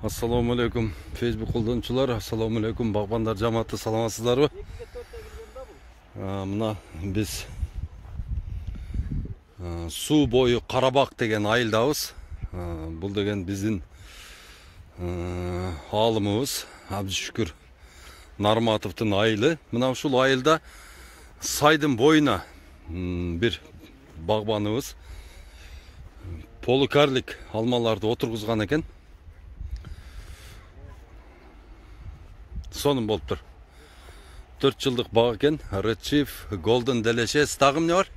Assalamu alaikum Facebook kullanıcılar, assalamu alaikum bağbanlar cemaati, salamsızlar. Mına biz su boyu Karabak degen ayıldabız. Бұл деген біздің алымыбыз, Абдышүкүр Нарматовтың айылы. Мына ушул айылда сайдын бойына bir bağbanыбыз полукарлик алмаларды отырғызған екен. Сонун болуп тур. 4 жылдык баг экен. Red Chief, Golden Delicious. Дагы эмне бар?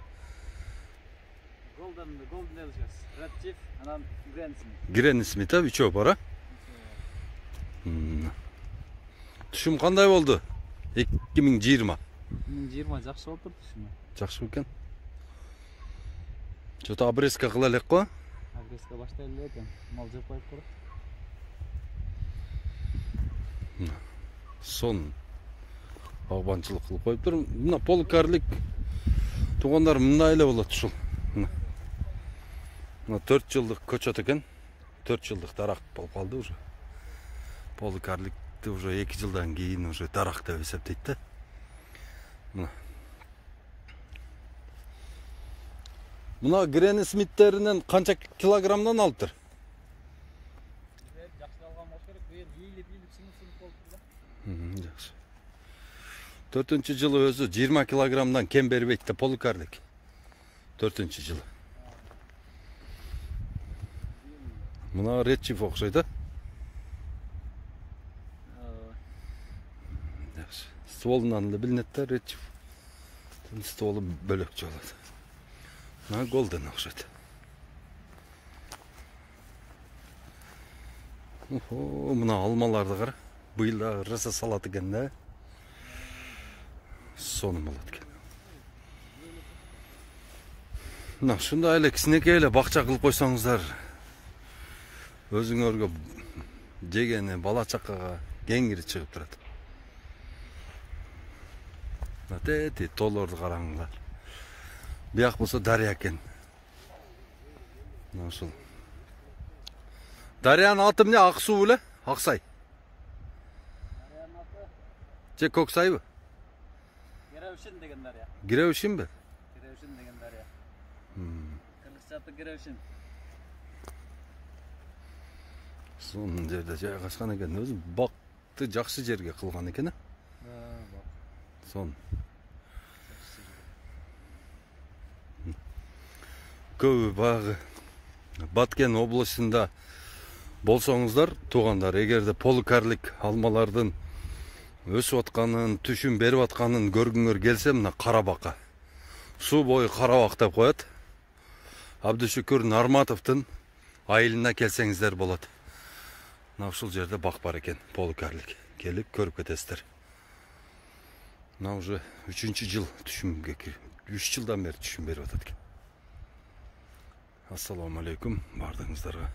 Golden Delicious, Red Chief, анан Granny Smith, үчөө бар. Түшүм кандай болду? 2020. 2020 жакшы болуп турду түшүм. Жакшы экен. Чото обрезка кыла элек го? Обрезка баштайлы эле экен. Мал жеп коюп туруп. Сон багбанчылык кылып коюп тур. Мына полукарлик туугандар мындай эле болот ушул. Мына 4 жылдык көчөт экен. 4 жылдык дарак болуп калды уже. Полукарликти уже 2 жылдан кийин уже дарак деп эсептейт да. Мына Granny Smith'теринен канча килограммдан алыптыр? Жакшы алган болуш керек. Бул ийилип сынып болуп да. Жакшы. 4-нчы жылы өзү 20 килограммдан кем бербейт да полукарлик. 4-нчы жылы. Мына Red Chief окшойт да? Жакшы. Стволунан эле билинет да Red Chief. Стволу бөлөкчө болот. Мына Golden окшойт. Мына алмаларды кара. Быйыл да раса салат экен да. Сонун болот экен. Мына ушундай эле кичинекей эле бакча кылып койсоңуздар, өзүңөргө жегени бала чакага кеңири чыгып турат. Мына тети тоолорду караңыздар. Бияк болсо дарыя экен. Мына ушул. Дарыянын аты эмне? Ак суу беле? Аксай. Дарыянын аты Же Көксайбы? Гереушин деген дарыя. Гиреушинби? Гереушин деген дарыя. Кыргызча аты Гереушин. Сонун жерде жайгашкан экен. Өзү бакты жакшы жерге кылган экен. Сон. Көбү багы Баткен областында болсоңуздар, туугандар, эгерде полукарлик алмалардын өсүп атканын, түшүм берип атканын көргүңөр келсе, мына Карабакка. Суу бою Карабак деп коет. Абдышүкүр Нарматовтун айылына келсеңиздер болот. Мына ушул жерде бак бар экен, полукарлик. Келип көрүп кетесиздер. Мына уже 3-чү жыл түшүмгө кирип, 3 жылдан бери түшүм берип атат экен. Ассаламу алейкум бардыгыңыздарга.